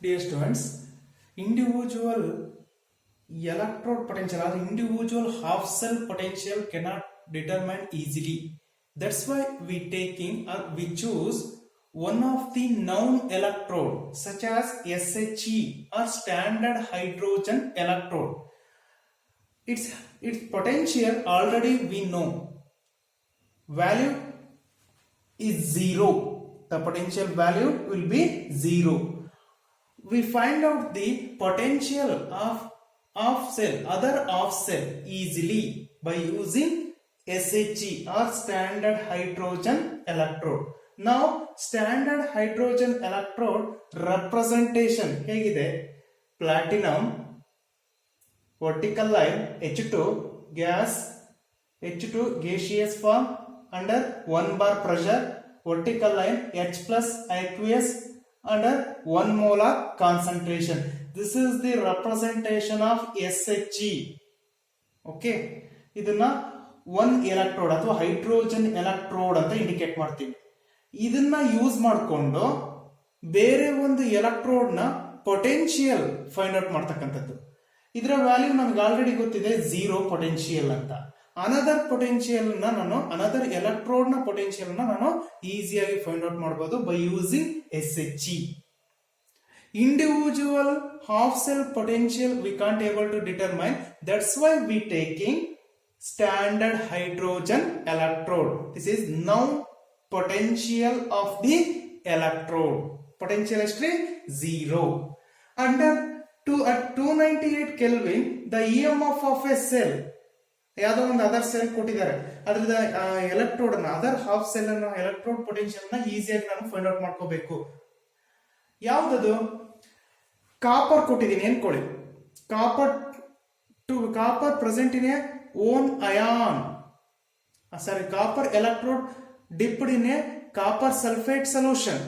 Dear students, individual electrode potential or individual half cell potential cannot determine easily. That's why we choose one of the known electrode such as SHE or standard hydrogen electrode. Its potential already we know. Value is 0. The potential value will be 0. We find out the potential of other off cell easily by using SHE or standard hydrogen electrode. Now standard hydrogen electrode representation hegide platinum vertical line H2 gas H2 gaseous form under 1 bar pressure, vertical line H plus aqueous under 1 molar concentration. This is the representation of SHE. Okay, ಇದನ್ನ 1 electrode ಅಥವಾ hydrogen electrode ಅಂತ indicate ಮಾಡ್ತೀವಿ. ಇದನ್ನ use ಮಾಡಿಕೊಂಡು ಬೇರೆ ಒಂದು electrode ನ potential find out ಮಾಡ್ತಕ್ಕಂಥದ್ದು. ಇದರ ವ್ಯಾಲ್ಯೂ ನಮ್ಗೆ ಆಲ್ರೆಡಿ ಗೊತ್ತಿದೆ 0 ಪೊಟೆನ್ಶಿಯಲ್ ಅಂತ. ಅನದರ್ ಎಲೆಕ್ಟ್ರೋಡ್ ನ ಪೊಟೆನ್ಶಿಯಲ್ ನಾನು ಈಸಿಯಾಗಿ ಫೈಂಡ್ ಔಟ್ ಮಾಡಬಹುದು by using SHE. Individual half cell potential we can't able to determine. That's why we taking standard hydrogen electrode. This is known potential of the electrode. Potential is 0. Under at 298 Kelvin, the EMF of a cell ಯಾವುದೋ ಒಂದು other cell ಕೊಟ್ಟಿದ್ದಾರೆ, ಅದ್ರದ electrode ಅನ್ನ other half cell ಅನ್ನ electrode potential ನ ಈಸಿಯಾಗಿ ನಾನು find out ಮಾಡ್ಕೋಬೇಕು. ಯಾವ್ದದು? ಕಾಪರ್ ಕೊಟ್ಟಿದ್ದೀನಿ ಅನ್ಕೊಳ್ಳಿ. Copper present in a own ion, copper electrode dipped in a copper sulphate solution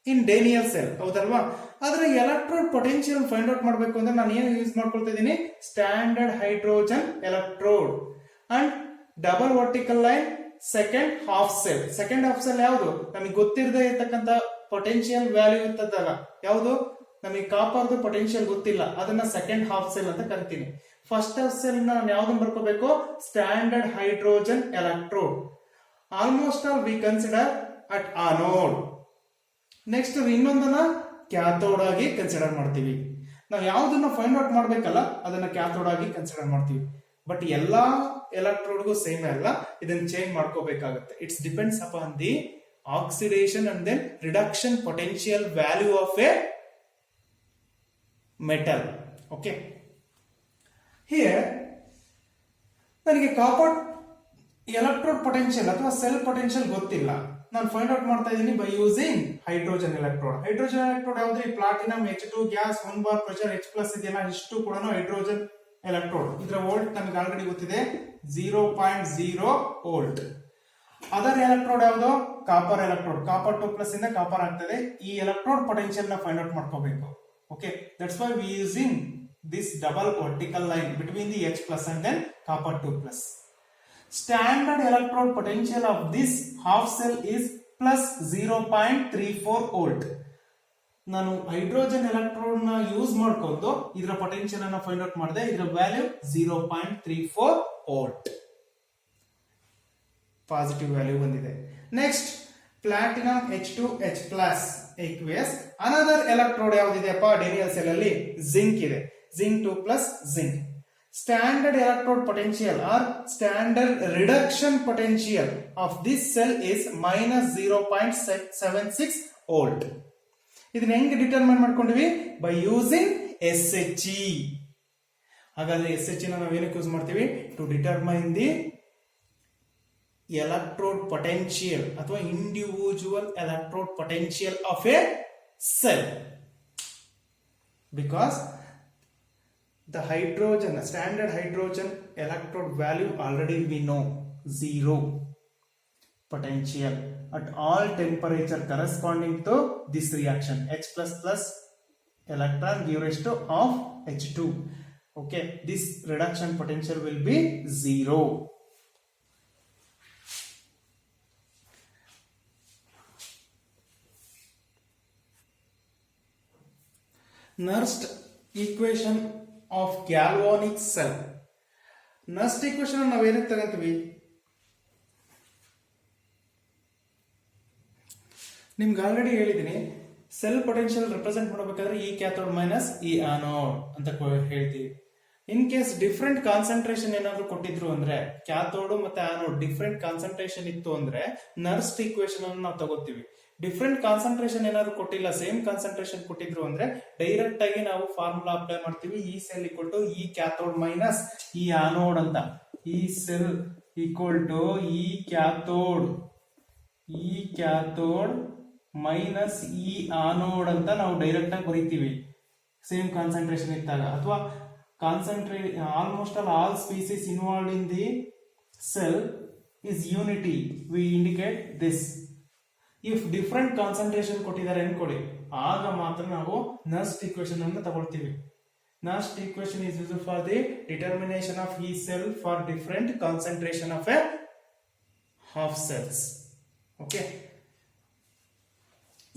in Daniel cell, ಹೌದಲ್ವಾ? ಆದ್ರೆ ಎಲೆಕ್ಟ್ರೋಡ್ ಪೊಟೆನ್ಶಿಯಲ್ ಫೈಂಡ್ ಔಟ್ ಮಾಡಬೇಕು ಅಂದ್ರೆ ನಾನು ಏನು ಯೂಸ್ ಮಾಡ್ಕೊಳ್ತಾ ಇದ್ದೀನಿ? Standard hydrogen electrode and double vertical line second half cell. Second half cell ಯಾವುದು? ನಮಗೆ ಗೊತ್ತಿರದೇ ಇರ್ತಕ್ಕಂಥ ಪೊಟೆನ್ಶಿಯಲ್ ವ್ಯಾಲ್ಯೂ ಇರ್ತದಲ್ಲ, ಯಾವುದು? ನಮಗೆ ಕಾಪರ್ದು ಪೊಟೆನ್ಶಿಯಲ್ ಗೊತ್ತಿಲ್ಲ, ಅದನ್ನ ಸೆಕೆಂಡ್ ಹಾಫ್ ಸೆಲ್ ಅಂತ ಕರಿತೀನಿ. ಫಸ್ಟ್ ಹಾಫ್ ಸೆಲ್ ನಾನು ಯಾವ್ದನ್ನ ಬರ್ಕೋಬೇಕು? Standard hydrogen electrode. Almost all we consider at anode. Next ಇನ್ನೊಂದನ್ನ ಕ್ಯಾಥೋಡ್ ಆಗಿ ಕನ್ಸಿಡರ್ ಮಾಡ್ತೀವಿ. ನಾವು ಯಾವ್ದನ್ನ ಫೈಂಡ್ ಔಟ್ ಮಾಡ್ಬೇಕಲ್ಲ ಅದನ್ನ ಕ್ಯಾಥೋಡ್ ಆಗಿ ಕನ್ಸಿಡರ್ ಮಾಡ್ತೀವಿ. ಬಟ್ ಎಲ್ಲಾ ಎಲೆಕ್ಟ್ರೋಡ್ಗೂ ಸೇಮ್ ಅಲ್ಲ, ಇದನ್ನ ಚೇಂಜ್ ಮಾಡ್ಕೋಬೇಕಾಗುತ್ತೆ. It's depends upon the oxidation and then reduction potential value of a metal. Okay, here ನನಗೆ ಕಾಪರ್ ಎಲೆಕ್ಟ್ರೋಡ್ ಪೊಟೆನ್ಶಿಯಲ್ ಅಥವಾ ಸೆಲ್ ಪೊಟೆನ್ಶಿಯಲ್ ಗೊತ್ತಿಲ್ಲ, ನಾನು ಫೈಂಡ್ ಔಟ್ ಮಾಡ್ತಾ ಇದ್ದೀನಿ by using hydrogen electrode. Hydrogen electrode ಯಾವ್ದು? Platinum H2 gas 1 bar pressure H plus ಇದೆಯಲ್ಲ, ಇಷ್ಟು ಕೂಡ ಹೈಡ್ರೋಜನ್ ಎಲೆಕ್ಟ್ರೋಡ್. ಇದರ ವೋಲ್ಟ್ ನಮಗೆ ಆಲ್ರೆಡಿ ಗೊತ್ತಿದೆ 0.0 ವೋಲ್ಟ್. ಅದರ್ ಎಲೆಕ್ಟ್ರೋಡ್ ಯಾವುದು? Copper electrode. ಕಾಪರ್ 2 ಪ್ಲಸ್ ಇಂದ ಕಾಪರ್ ಆಗ್ತದೆ. ಈ ಎಲೆಕ್ಟ್ರೋಡ್ ಪೊಟೆನ್ಶಿಯಲ್ ನ ಫೈಂಡ್ ಔಟ್ ಮಾಡ್ಕೋಬೇಕು. Okay, that's why we using this double vertical line between the H plus and then copper 2 plus. Standard electrode potential of this half cell is plus 0.34 volt. ನಾನು hydrogen electrode ನ use ಮಾಡ್ಕೊಂಡು ಇದರ potential ಅನ್ನು find out ಮಾಡಿದೆ. ಇದರ value 0.34 volt. Positive value ಬಂದಿದೆ. Next platinum H2H plus aqueous. Another electrode ಯಾವ್ದಿದೆಯಪ್ಪ? Daniell cell ಅಲ್ಲಿ ಜಿಂಕ್ ಇದೆ. Zinc 2 plus zinc. Standard electrode potential or standard reduction potential of this cell is minus 0.76 volt. ಇದನ್ನ ಹೆಂಗೆ determine ಮಾಡ್ಕೊಂಡಿವಿ? By using SHE. ಹಾಗಾದ್ರೆ SHE ನಾವು ಏನಕ್ಕೆ use ಮಾಡ್ತೀವಿ? To determine the electrode potential ಅಥವಾ individual electrode potential of a cell. Because the standard hydrogen electrode value already we know 0 potential at all temperature corresponding to this reaction. H plus plus electron give rise to half H2. Okay, this reduction potential will be 0. Nernst equation of galvanic cell. Nernst equation ನಾವೇನಕ್ಕೆ ತಗೊಂತೀವಿ? ನಿಮ್ಗೆ already ಹೇಳಿದ್ದೀನಿ, cell potential represent ಮಾಡಬೇಕಾದ್ರೆ ಈ cathode minus ಈ anode ಅಂತ ಹೇಳ್ತೀವಿ. In case different concentration ಏನಾದ್ರು ಕೊಟ್ಟಿದ್ರು ಅಂದ್ರೆ, ಕ್ಯಾಥೋಡ್ ಮತ್ತೆ ಆನೋಡ್ ಡಿಫ್ರೆಂಟ್ ಕಾನ್ಸಂಟ್ರೇಷನ್ ಇತ್ತು ಅಂದ್ರೆ ನರ್ಸ್ಟ್ ಈಕ್ವೇಶನ್ ಅನ್ನು ನಾವು ತಗೋತೀವಿ. ಡಿಫ್ರೆಂಟ್ ಕಾನ್ಸಂಟ್ರೇಷನ್ ಏನಾದ್ರು ಕೊಟ್ಟಿಲ್ಲ, ಸೇಮ್ ಕಾನ್ಸಂಟ್ರೇಷನ್ ಕೊಟ್ಟಿದ್ರು ಅಂದ್ರೆ ಡೈರೆಕ್ಟ್ ಆಗಿ ನಾವು ಫಾರ್ಮುಲಾ ಅಪ್ಲೈ ಮಾಡ್ತೀವಿ. ಈ ಸೆಲ್ ಈಕ್ವಲ್ ಟು ಈ ಕ್ಯಾಥೋಡ್ ಮೈನಸ್ ಈ ಆನೋಡ್ ಅಂತ. ಈ ಸೆಲ್ ಈಕ್ವಲ್ ಟು ಈ ಕ್ಯಾಥೋಡ್ ಮೈನಸ್ ಈ ಆನೋಡ್ ಅಂತ ನಾವು ಡೈರೆಕ್ಟ್ ಆಗಿ ಬರೀತೀವಿ ಸೇಮ್ ಕಾನ್ಸಂಟ್ರೇಷನ್ ಇದ್ದಾಗ. ಅಥವಾ almost all species involved in the cell is unity, we indicate this. If different concentration ಕೊಟ್ಟಿದ್ದಾರೆ ಅನ್ಕೊಳ್ಳಿ, ಆಗ ಮಾತ್ರ ನಾವು ನರ್ಸ್ಟ್ ಈಕ್ವೇಶನ್ ಅನ್ನು ತಗೊಳ್ತೀವಿ. Nernst equation is used for the determination of each cell for different concentration of a half cells. Okay,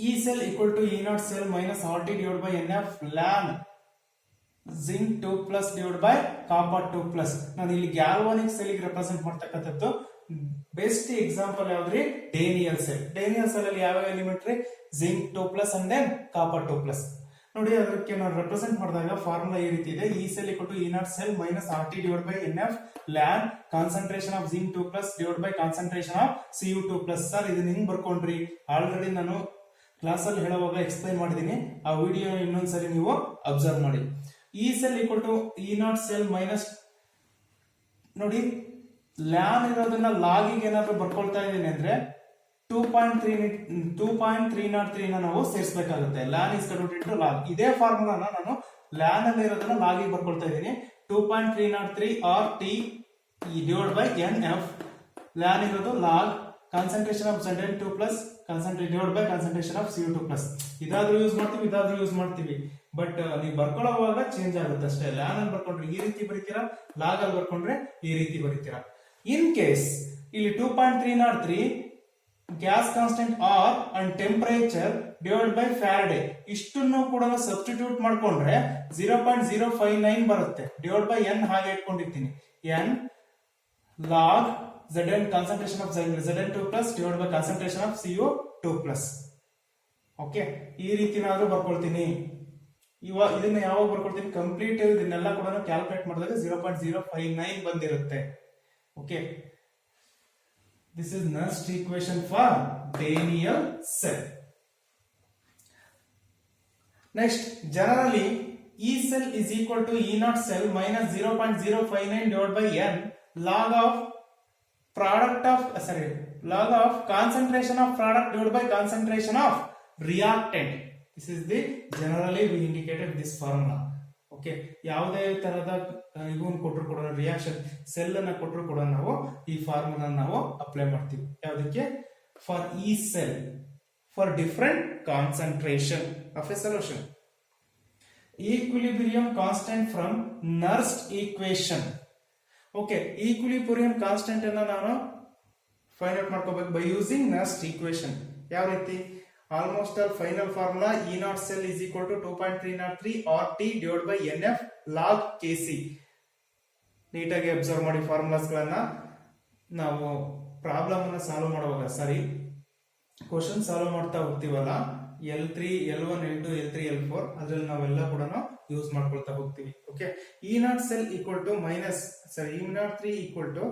E cell equal to E naught cell minus RT divided by NF ln zinc 2 plus divided by copper 2 plus. ನಾನು ಇಲ್ಲಿ galvanic cell ಗೆ represent ಮಾಡ್ತಕ್ಕಂಥದ್ದು best example ಯಾವ್ದ್ರಿ? Daniell cell. Daniell cell ಅಲ್ಲಿ ಯಾವ element ರೀ? Zinc 2 plus and then copper 2 plus. ನೋಡಿ, ಅದಕ್ಕೆ ನಾವು ರೆಪ್ರೆಸೆಂಟ್ ಮಾಡಿದಾಗ ಫಾರ್ಮುಲಾ ಈ ರೀತಿ ಇದೆ. ಈ cell equal to E not cell minus R T divide by N F ln concentration of zinc 2 plus divide by concentration of Cu 2 plus. Sir ಇದನ್ನ ಹಿಂಗ್ ಬರ್ಕೊಂಡ್ರಿ? ಆಲ್ರೆಡಿ ನಾನು ಕ್ಲಾಸ್ ಅಲ್ಲಿ ಹೇಳುವಾಗ ಎಕ್ಸ್ಪ್ಲೈನ್ ಮಾಡಿದೀನಿ, ಆ ವಿಡಿಯೋ ಇನ್ನೊಂದ್ಸರಿ ನೀವು ಅಬ್ಸರ್ವ್ ಮಾಡಿ. ಈ cell equal to E not cell minus, ನೋಡಿ ಲ್ಯಾನ್ ಇರೋದನ್ನ ಲಾಗಿಗೆ ಏನಾದ್ರು ಬರ್ಕೊಳ್ತಾ ಇದ್ದೀನಿ ಅಂದ್ರೆ 2.303 ನಾವು ಸೇರಿಸಬೇಕಾಗುತ್ತೆ. Ln is converted to log. ಇದೇ ಫಾರ್ಮುಲಾನ ನಾನು ಲ್ಯಾನ್ ಅಲ್ಲಿ ಇರೋದನ್ನ ಲಾಗಿಗೆ ಬರ್ಕೊಳ್ತಾ ಇದ್ದೀನಿ. 2.303 R T divide by N F. Ln ಇರೋದು log concentration of Zn 2 plus divide by concentration of Cu2 plus. ಇದಾದ್ರೂ ಯೂಸ್ ಮಾಡ್ತೀವಿ, ಇದಾದ್ರೂ ಯೂಸ್ ಮಾಡ್ತೀವಿ, ಬಟ್ ನೀವು ಬರ್ಕೊಳ್ಳೋವಾಗ ಚೇಂಜ್ ಆಗುತ್ತೆ ಅಷ್ಟೇ. ಲ್ಯಾನ್ ಅಲ್ಲಿ ಬರ್ಕೊಂಡ್ರೆ ಈ ರೀತಿ ಬರೀತೀರಾ, ಲಾಗ್ ಅಲ್ಲಿ ಬರ್ಕೊಂಡ್ರೆ ಈ ರೀತಿ ಬರೀತೀರಾ. ಇನ್ ಕೇಸ್ ಇಲ್ಲಿ 2.303 gas constant R and temperature divide by Faraday, ಇಷ್ಟನ್ನು ಕೂಡ ಸಬ್ಸ್ಟಿಟ್ಯೂಟ್ ಮಾಡ್ಕೊಂಡ್ರೆ 0.059 ಬರುತ್ತೆ. ಡಿವೈಡ್ ಬೈ ಎನ್ ಹಾಗೆ ಇಟ್ಕೊಂಡಿರ್ತೀನಿ, n log Zn concentration of Zn2 plus divided by concentration of Cu2 plus. Okay, ಈ ರೀತಿನಾದ್ರೂ ಬರ್ಕೊಳ್ತೀನಿ. ಇದನ್ನ ಯಾವಾಗ ಬರ್ಕೊಳ್ತೀನಿ? ಕಂಪ್ಲೀಟ್ ಇದನ್ನೆಲ್ಲ ಕೂಡ ಕ್ಯಾಲ್ಕುಲೇಟ್ ಮಾಡಿದಾಗ 0.059 ಬಂದಿರುತ್ತೆ. Okay, this is Nernst equation for Daniel cell. Next, generally E cell is equal to E naught cell minus 0.059 divided by n log of log of concentration of product divided by concentration of reactant. This is the generally we indicated this formula. Okay, ಯಾವುದೇ ತರಹದ ಇವನ್ ಕೊಟ್ಟರು ಕೂಡ reaction cell ಅನ್ನ ಕೊಟ್ಟರು ಕೂಡ ನಾವು ಈ formula ನಾವು ಅಪ್ಲೈ ಮಾಡ್ತೀವಿ. ಯಾವುದಕ್ಕೆ? ಫಾರ್ ಈ cell for different concentration of a solution. Equilibrium constant from Nernst equation. Okay, equilibrium constant ಅನ್ನ ನಾನು ಫೈಂಡ್ ಔಟ್ ಮಾಡ್ಕೋಬೇಕು ಬೈ ಯೂಸಿಂಗ್ ನರ್ಸ್ಟ್ ಈಕ್ವೇಶನ್. ಯಾವ ರೀತಿ? Almost all final formula E not cell is equal to 2.303 R T divide by N F log K C. ನೀಟಾಗಿ observe ಮಾಡಿ formulas ಗಳನ್ನ. ನಾವು problem ಅನ್ನ ಸಾಲ್ವ್ ಮಾಡುವಾಗ, ಕ್ವಶನ್ ಸಾಲ್ವ್ ಮಾಡ್ತಾ ಹೋಗ್ತೀವಲ್ಲ, L3, L1, L2, L3, L4 ಅದ್ರಲ್ಲಿ ನಾವೆಲ್ಲ ಕೂಡ ಯೂಸ್ ಮಾಡ್ಕೊಳ್ತಾ ಹೋಗ್ತೀವಿ. Okay, E not cell equal to minus E naught 3 equal to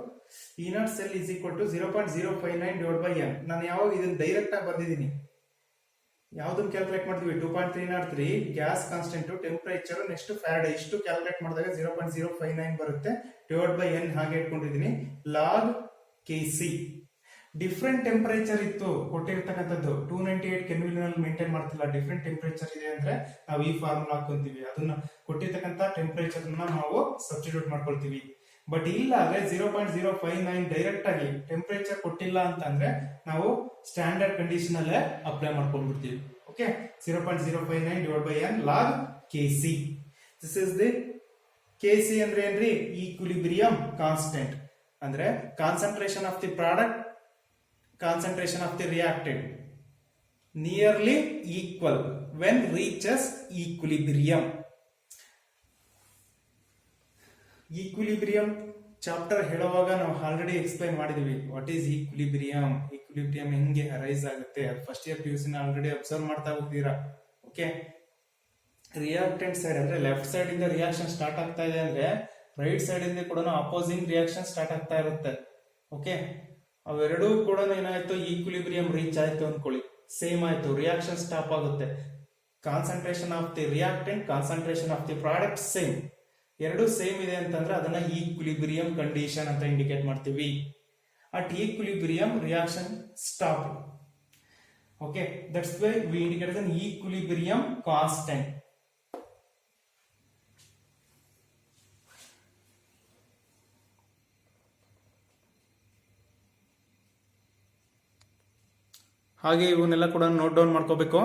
E not cell is equal to 0.059 divide by N. ನಾನು ಯಾವಾಗ ಇದನ್ನ ಡೈರೆಕ್ಟ್ ಆಗಿ ಬರ್ದಿದ್ದೀನಿ, ಯಾವ್ದನ್ನ ಕ್ಯಾಲ್ಕುಲೇಟ್ ಮಾಡ್ತೀವಿ? 2.303 gas constant, temperature, next Faraday, ಇಷ್ಟು ಕ್ಯಾಲ್ಕುಲೇಟ್ ಮಾಡಿದಾಗ 0.059 ಬರುತ್ತೆ. ಡಿವೈಡ್ ಬೈ ಎನ್ ಹಾಗೆ ಇಟ್ಕೊಂಡಿದ್ದೀನಿ. Log K C. Different temperature ಇತ್ತು ಕೊಟ್ಟಿರ್ತಕ್ಕಂಥದ್ದು, 298 ಕೆಲ್ವಿನ್ ಅಲ್ಲಿ ಮೇಂಟೈನ್ ಮಾಡ್ತಿಲ್ಲ, ಡಿಫ್ರೆಂಟ್ ಟೆಂಪರೇಚರ್ ಇದೆ ಅಂದ್ರೆ ನಾವು ಈ ಫಾರ್ಮುಲಾ ಹಾಕೊಂತೀವಿ. ಅದನ್ನ ಕೊಟ್ಟಿರ್ತಕ್ಕಂಥ ಟೆಂಪರೇಚರ್ ನಾವು ಸಬ್ಸ್ಟಿಟ್ಯೂಟ್ ಮಾಡ್ಕೊಳ್ತೀವಿ. ಬಟ್ ಇಲ್ಲ ಅಂದ್ರೆ 0.059 ಡೈರೆಕ್ಟ್ ಆಗಿ ಟೆಂಪರೇಚರ್ ಕೊಟ್ಟಿಲ್ಲ ಅಂತಂದ್ರೆ ನಾವು ಸ್ಟ್ಯಾಂಡರ್ಡ್ ಕಂಡೀಷನ್ ಅಲ್ಲೇ ಅಪ್ಲೈ ಮಾಡ್ಕೊಂಡ್ಬಿಡ್ತೀವಿ. Okay, 0.059 divide by n log K C. This is the K C ಅಂದ್ರೆ ಏನ್ರಿ? ಈಕ್ವಿಲಿಬ್ರಿಯಂ ಕಾನ್ಸ್ಟೆಂಟ್ ಅಂದ್ರೆ concentration of the product, concentration of the reactant. Nearly equal when reaches equilibrium. Equilibrium chapter ಹೇಳುವಾಗ ನಾವು already explain ಮಾಡಿದೀವಿ what is equilibrium, equilibrium ಹೆಂಗೆ arise ಆಗುತ್ತೆ. First year PUC already observe ಮಾಡ್ತಾ ಹೋಗ್ತೀರಾ. ಓಕೆ, ರಿಯಾಕ್ಟೆಂಟ್ ಸೈಡ್ ಅಂದ್ರೆ left side ಇಂದ reaction start ಆಗ್ತಾ ಇದೆ ಅಂದ್ರೆ ರೈಟ್ ಸೈಡ್ ಇಂದ ಕೂಡ ಅಪೋಸಿಂಗ್ ರಿಯಾಕ್ಷನ್ ಸ್ಟಾರ್ಟ್ ಆಗ್ತಾ ಇರುತ್ತೆ. ಓಕೆ, ಅವೆರಡೂ ಕೂಡ ಏನಾಯ್ತು, ಈಕ್ವಿಲಿಬ್ರಿಯಂ ರೀಚ್ ಆಯ್ತು ಅನ್ಕೊಳ್ಳಿ, ಸೇಮ್ ಆಯ್ತು, ರಿಯಾಕ್ಷನ್ ಸ್ಟಾಪ್ ಆಗುತ್ತೆ. Concentration of the reactant, concentration of the product same, ಎರಡು ಸೇಮ್ ಇದೆ ಅಂತಂದ್ರೆ ಅದನ್ನ ಈಕ್ವಿಲಿಬ್ರಿಯಂ ಕಂಡೀಷನ್ ಅಂತ ಇಂಡಿಕೇಟ್ ಮಾಡ್ತೀವಿ. At equilibrium reaction stop. Okay, that's why we indicate as an equilibrium constant. ಹಾಗೆ ಇವನ್ನೆಲ್ಲ ಕೂಡ ನೋಟ್ ಡೌನ್ ಮಾಡ್ಕೋಬೇಕು.